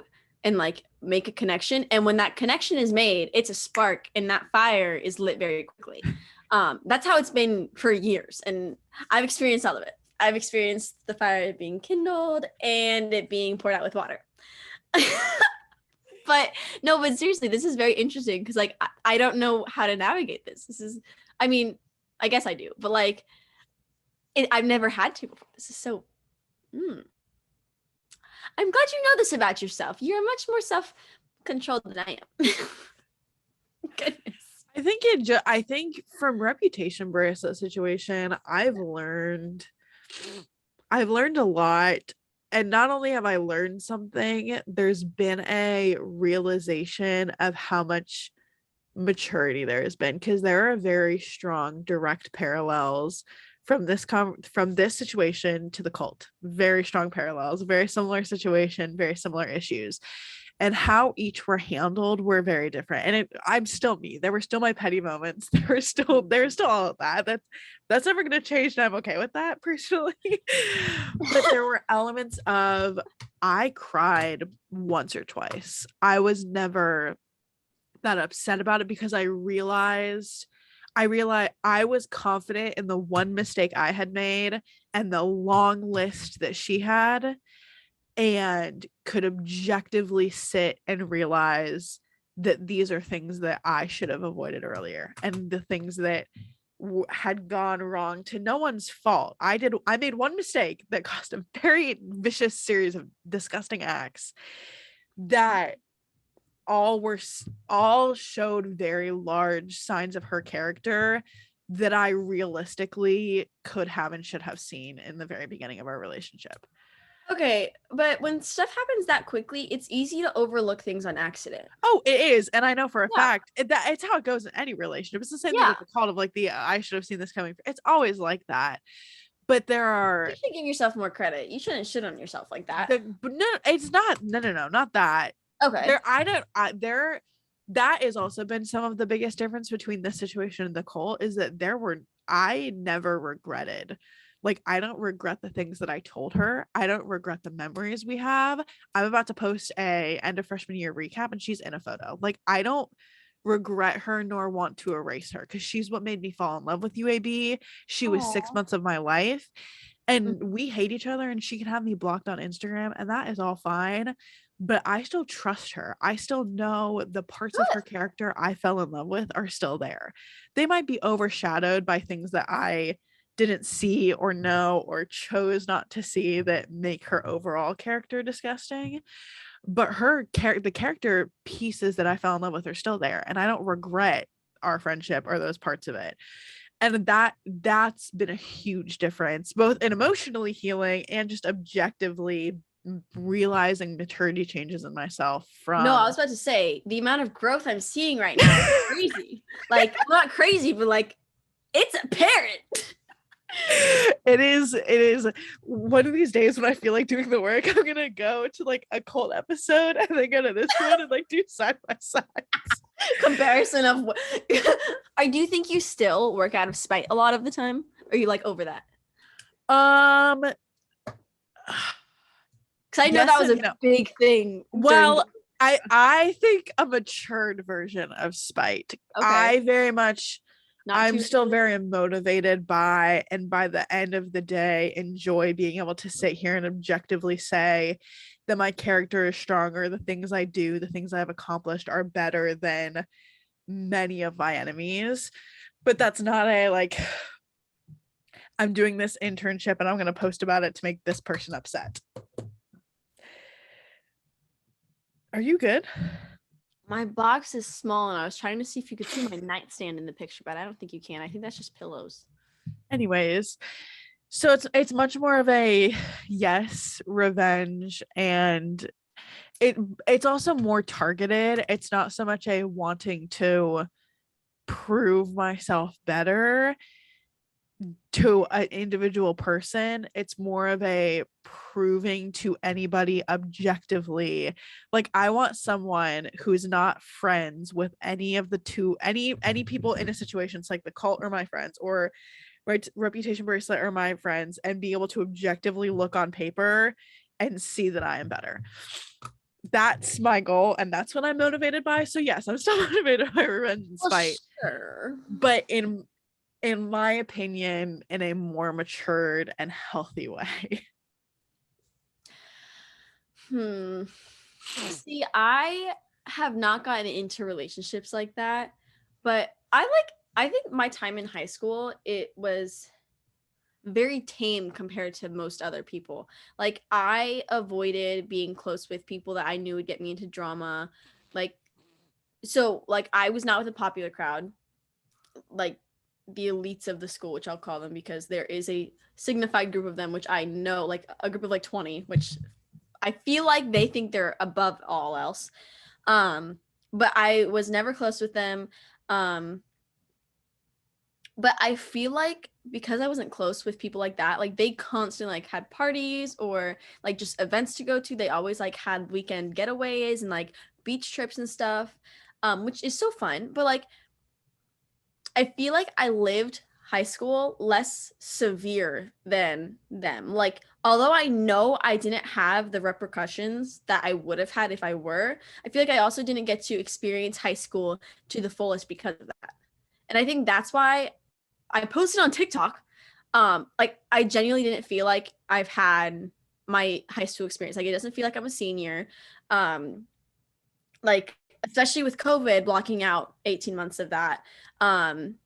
and like make a connection. And when that connection is made, it's a spark and that fire is lit very quickly. That's how it's been for years. And I've experienced all of it. I've experienced the fire being kindled and it being poured out with water. But seriously, this is very interesting because like I don't know how to navigate this. I mean, I guess I do, but like I've never had to before. This is so I'm glad you know this about yourself. You're much more self-controlled than I am. Goodness. I think from reputation versus situation, I've learned a lot. And not only have I learned something, there's been a realization of how much maturity there has been, because there are very strong direct parallels from this situation to the cult. Very strong parallels, very similar situation, very similar issues, and how each were handled were very different. And I'm still me. There were still my petty moments. There's still all of that. That's never going to change, and I'm okay with that personally. But there were elements of, I cried once or twice. I was never that upset about it because I realized I was confident in the one mistake I had made and the long list that she had, and could objectively sit and realize that these are things that I should have avoided earlier, and the things that had gone wrong to no one's fault. I made one mistake that caused a very vicious series of disgusting acts that all showed very large signs of her character that I realistically could have and should have seen in the very beginning of our relationship. Okay, but when stuff happens that quickly, it's easy to overlook things on accident. Oh, it is. And I know for a fact that it's how it goes in any relationship. It's the same thing with the call of like I should have seen this coming. It's always like that. But you should give yourself more credit. You shouldn't shit on yourself like that. But no, it's not. No, not that. Okay. That has also been some of the biggest difference between this situation and the cult, is that I never regretted. Like, I don't regret the things that I told her. I don't regret the memories we have. I'm about to post a end of freshman year recap and she's in a photo. Like, I don't regret her nor want to erase her, because she's what made me fall in love with UAB. She was 6 months of my life, and we hate each other, and she can have me blocked on Instagram, and that is all fine. But I still trust her. I still know the parts of her character I fell in love with are still there. They might be overshadowed by things that I didn't see or know or chose not to see that make her overall character disgusting. But the character pieces that I fell in love with are still there, and I don't regret our friendship or those parts of it. And that's been a huge difference, both in emotionally healing and just objectively realizing maturity changes in myself from. No, I was about to say, the amount of growth I'm seeing right now is crazy. Like, I'm not crazy, but like, it's apparent. It is one of these days when I feel like doing the work, I'm gonna go to like a cult episode and then go to this one and like do side by sides. comparison of what I do think you still work out of spite a lot of the time. Or are you like over that? Um, Because I know yes that was and a no. big thing during Well, I think a matured version of spite. okay. Not I'm too still very motivated by, and by the end of the day, enjoy being able to sit here and objectively say that my character is stronger. The things I do, the things I've accomplished are better than many of my enemies. But that's not a like, I'm doing this internship and I'm going to post about it to make this person upset. Are you good? my box is small and I was trying to see if you could see my nightstand in the picture, but I don't think you can. I think that's just pillows. Anyways, so it's much more of a yes, revenge, and it's also more targeted. It's not so much a wanting to prove myself better to an individual person. It's more of a proving to anybody objectively. Like, I want someone who's not friends with any of the two, any people in a situation. It's like the cult or my friends, or right, reputation bracelet or my friends, and be able to objectively look on paper and see that I am better. That's my goal, and that's what I'm motivated by. So yes, I'm still motivated by revenge and spite, sure. but in my opinion, in a more matured and healthy way. See, I have not gotten into relationships like that, but I think my time in high school, it was very tame compared to most other people. Like I avoided being close with people that I knew would get me into drama. Like so like I was not with a popular crowd, like the elites of the school, which I'll call them because there is a signified group of them which I know, like a group of like 20, which I feel like they think they're above all else. But I was never close with them. Um but I feel like because I wasn't close with people like that, like they constantly like had parties or like just events to go to. They always like had weekend getaways and like beach trips and stuff, which is so fun. But like I feel like I lived high school less severe than them. Like although I know I didn't have the repercussions that I would have had if I were, I feel like I also didn't get to experience high school to the fullest because of that. And I think that's why I posted on TikTok. Like I genuinely didn't feel like I've had my high school experience. Like it doesn't feel like I'm a senior. Um, like especially with COVID blocking out 18 months of that. Um,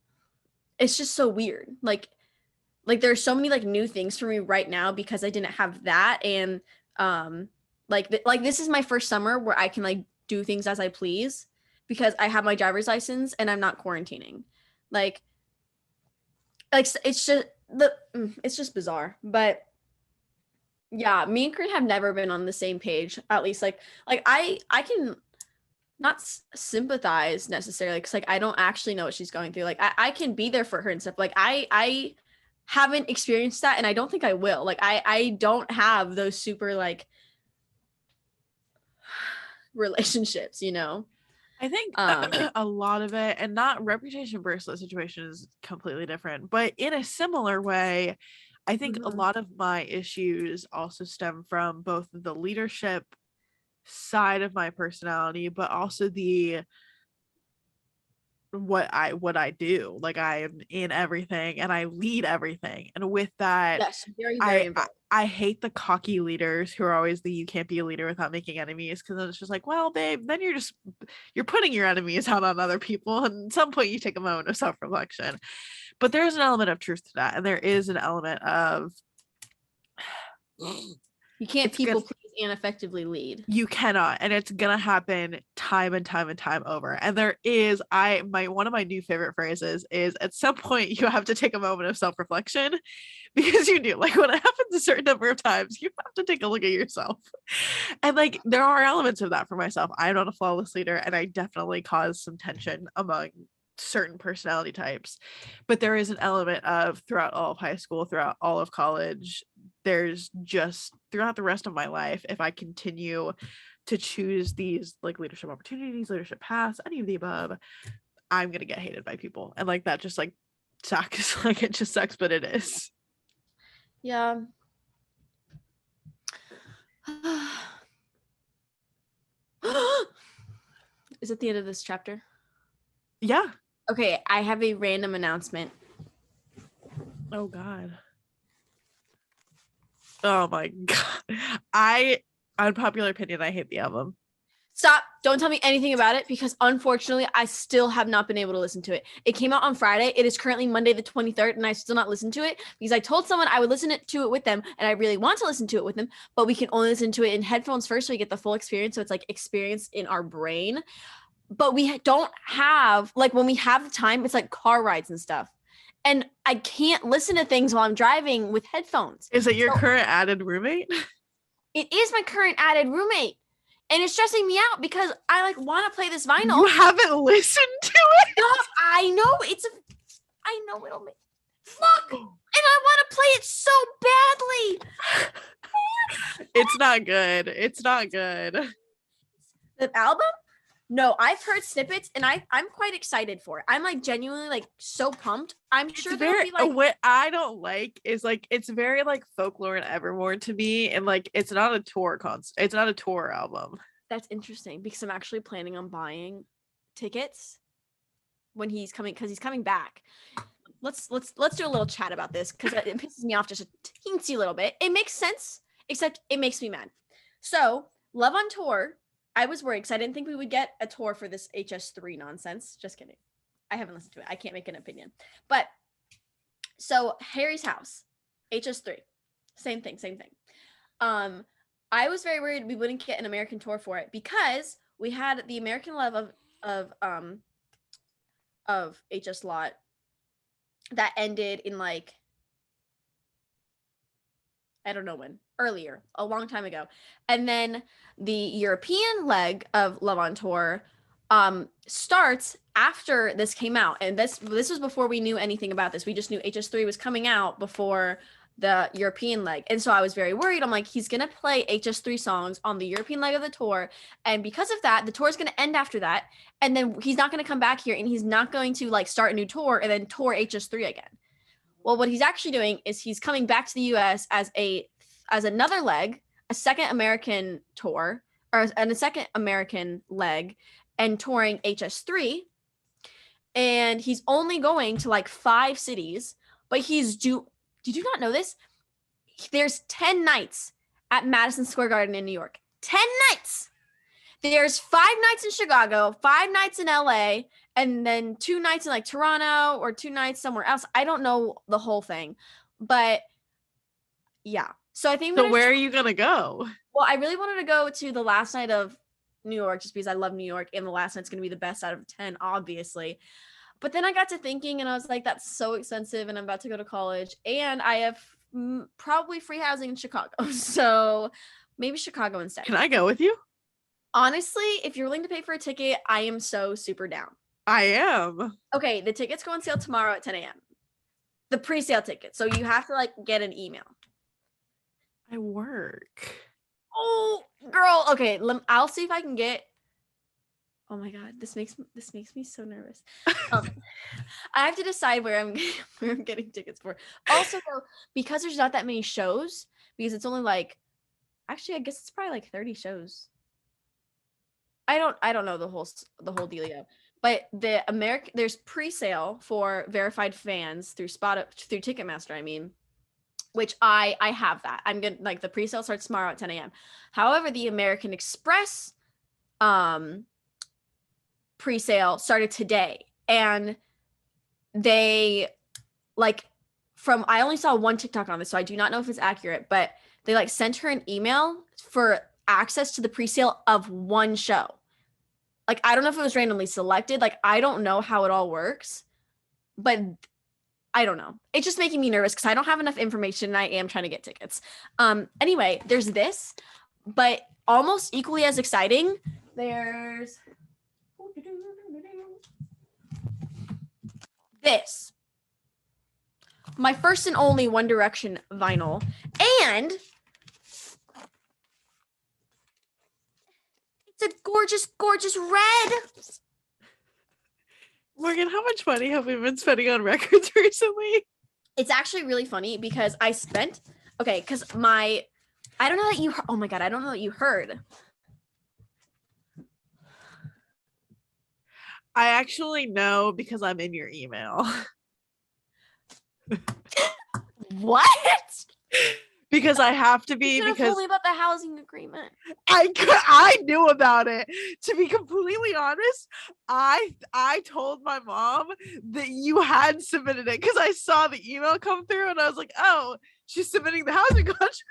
it's just so weird. Like there's so many like new things for me right now because I didn't have that. And like this is my first summer where I can like do things as I please because I have my driver's license and I'm not quarantining. Like it's just bizarre. But yeah, me and Corinne have never been on the same page. At least like I can not sympathize necessarily because like I don't actually know what she's going through. Like I can be there for her and stuff. Like I haven't experienced that and I don't think I will. Like I don't have those super like relationships, you know. I think a lot of it, and not reputation bracelet situation is completely different, but in a similar way, I think a lot of my issues also stem from both the leadership side of my personality, but also the what I do. Like, I am in everything and I lead everything, and with that, yes, very involved. I hate the cocky leaders who are always the you can't be a leader without making enemies, because then it's just like, well, babe, then you're putting your enemies out on other people, and at some point you take a moment of self-reflection. But there's an element of truth to that, and there is an element of You can't it's people good. please and effectively lead. You cannot, and it's gonna happen time and time and time over. And there is one of my new favorite phrases is, at some point you have to take a moment of self-reflection, because you do, like, when it happens a certain number of times, you have to take a look at yourself. And like, there are elements of that for myself. I'm not a flawless leader, and I definitely cause some tension among certain personality types, but there is an element of, throughout all of high school, throughout all of college, there's just throughout the rest of my life, if I continue to choose these like leadership opportunities, leadership paths, any of the above, I'm gonna get hated by people. And like that just like sucks. Like it just sucks, but it is. Yeah. Is it the end of this chapter? Yeah. Okay, I have a random announcement. Oh God. Oh my God. Unpopular opinion, I hate the album. Stop. Don't tell me anything about it because unfortunately I still have not been able to listen to it. It came out on Friday. It is currently Monday the 23rd and I still not listened to it because I told someone I would listen to it with them and I really want to listen to it with them, but we can only listen to it in headphones first so we get the full experience. So it's like experience in our brain. But we don't have, like when we have the time, it's like car rides and stuff. And I can't listen to things while I'm driving with headphones. Is it your current added roommate? It is my current added roommate. And it's stressing me out because I like want to play this vinyl. You haven't listened to it? Stop. I know I know it'll make fuck. And I want to play it so badly. It's not good. It's not good. The album? No, I've heard snippets and I'm quite excited for it. I'm like genuinely like so pumped. I'm sure there'll be like what I don't like is like it's very like Folklore and Evermore to me, and like it's not a tour it's not a tour album. That's interesting because I'm actually planning on buying tickets when he's coming because he's coming back. Let's do a little chat about this because it pisses me off just a teensy little bit. It makes sense, except it makes me mad. So Love on Tour. I was worried because I didn't think we would get a tour for this HS3 nonsense. Just kidding. I haven't listened to it. I can't make an opinion. But so Harry's House, HS3, same thing. I was very worried we wouldn't get an American tour for it because we had the American Love of HS Lot that ended in like I don't know when, earlier, a long time ago. And then the European leg of Love on Tour starts after this came out. And this was before we knew anything about this. We just knew HS3 was coming out before the European leg. And so I was very worried. I'm like, he's going to play HS3 songs on the European leg of the tour. And because of that, the tour is going to end after that. And then he's not going to come back here and he's not going to like start a new tour and then tour HS3 again. Well, what he's actually doing is he's coming back to the US as another leg, a second American tour, and a second American leg, and touring HS3. And he's only going to like 5 cities, but did you not know this? There's 10 nights at Madison Square Garden in New York. 10 nights! There's 5 nights in Chicago, 5 nights in LA, and then 2 nights in like Toronto or 2 nights somewhere else. I don't know the whole thing, but yeah. So I think where are you gonna go? Well, I really wanted to go to the last night of New York just because I love New York and the last night's gonna be the best out of 10, obviously. But then I got to thinking and I was like, that's so expensive and I'm about to go to college and I have probably free housing in Chicago. So maybe Chicago instead. Can I go with you? Honestly, if you're willing to pay for a ticket, I am so super down. I am. Okay, the tickets go on sale tomorrow at 10 a.m. The pre-sale tickets. So you have to like get an email. I work. Oh, girl. Okay, I'll see if I can get. Oh my god, this makes me so nervous. I have to decide where I'm getting tickets for. Also, because there's not that many shows, because it's only like, actually, I guess it's probably like 30 shows. I don't know the whole dealio, but there's pre-sale for verified fans through Ticketmaster. I mean, which I have that. I'm gonna like the pre-sale starts tomorrow at 10 a.m. However, the American Express pre-sale started today, and they like I only saw one TikTok on this, so I do not know if it's accurate, but they like sent her an email for access to the pre-sale of one show. Like, I don't know if it was randomly selected. Like, I don't know how it all works, but I don't know. It's just making me nervous because I don't have enough information and I am trying to get tickets. Anyway, there's this, but almost equally as exciting, there's this. My first and only One Direction vinyl. And It's a gorgeous, gorgeous red. Morgan, how much money have we been spending on records recently? It's actually really funny because I spent, because I don't know that you, oh my God, I don't know that you heard. I actually know because I'm in your email. What? Because I have to be. You could have told me about the housing agreement. I knew about it. To be completely honest, I told my mom that you had submitted it because I saw the email come through and I was like, oh, she's submitting the housing contract.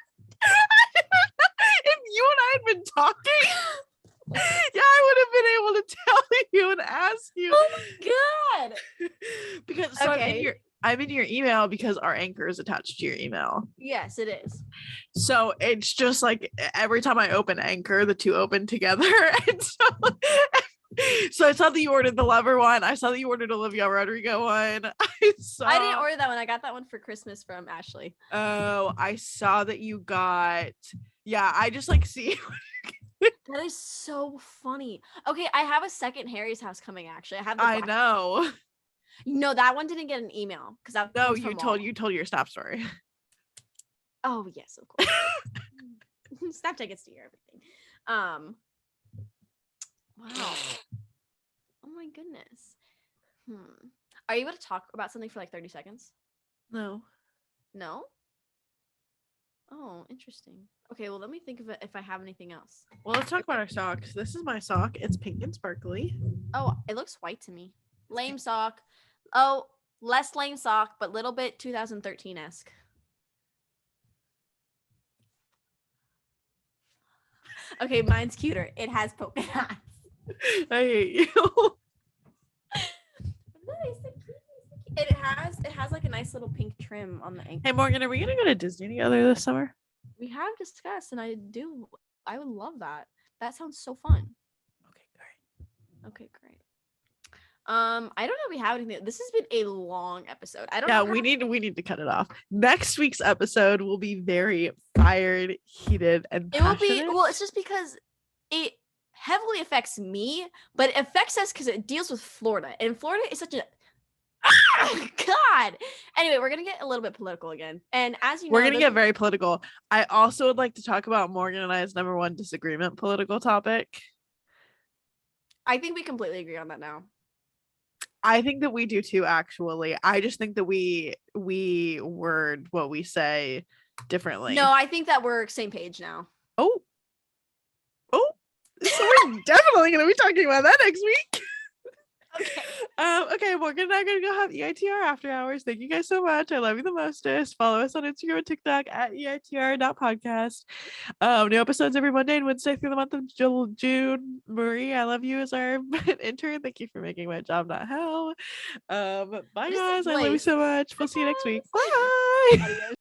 If you and I had been talking, yeah, I would have been able to tell you and ask you. Oh my God. Because so I'm in your email because our anchor is attached to your email. Yes, it is. So it's just like every time I open Anchor, the two open together. And so I saw that you ordered the Lover one. I saw that you ordered Olivia Rodrigo one. I didn't order that one. I got that one for Christmas from Ashley. Oh, I saw that you got. Yeah, I just like see. That is so funny. Okay, I have a second Harry's house coming. Actually, I know. No, that one didn't get an email because that. No, you told your Snap story. Oh yes, of course. Snapchat gets to hear everything. Wow. Oh my goodness. Are you able to talk about something for like 30 seconds? No. No? Oh, interesting. Okay, well, let me think of it if I have anything else. Well, let's talk about our socks. This is my sock. It's pink and sparkly. Oh, it looks white to me. Lame sock. Oh, less lame sock, but little bit 2013-esque. Okay, mine's cuter. It has polka dots. I hate you. It has like a nice little pink trim on the ankle. Hey Morgan, are we gonna go to Disney together this summer? We have discussed, and I would love that. That sounds so fun. Okay, great. I don't know if we have anything. This has been a long episode. I don't know. Yeah, we need to cut it off. Next week's episode will be very fired, heated, and passionate. It will be, well, it's just because it heavily affects me, but it affects us because it deals with Florida. And Florida is such a God. Anyway, we're gonna get a little bit political again. And as you know, we're gonna get very political. I also would like to talk about Morgan and I's number one disagreement political topic. I think we completely agree on that now. I think that we do too, actually. I just think that we word what we say differently. No, I think that we're same page now. Oh. So we're definitely going to be talking about that next week. Okay, Morgan and I are going to go have EITR after hours. Thank you guys so much. I love you the mostest. Follow us on Instagram and TikTok at EITR.podcast. New episodes every Monday and Wednesday through the month of June. Marie, I love you as our intern. Thank you for making my job not hell. Bye guys. I love you so much. We'll see you next week. Bye.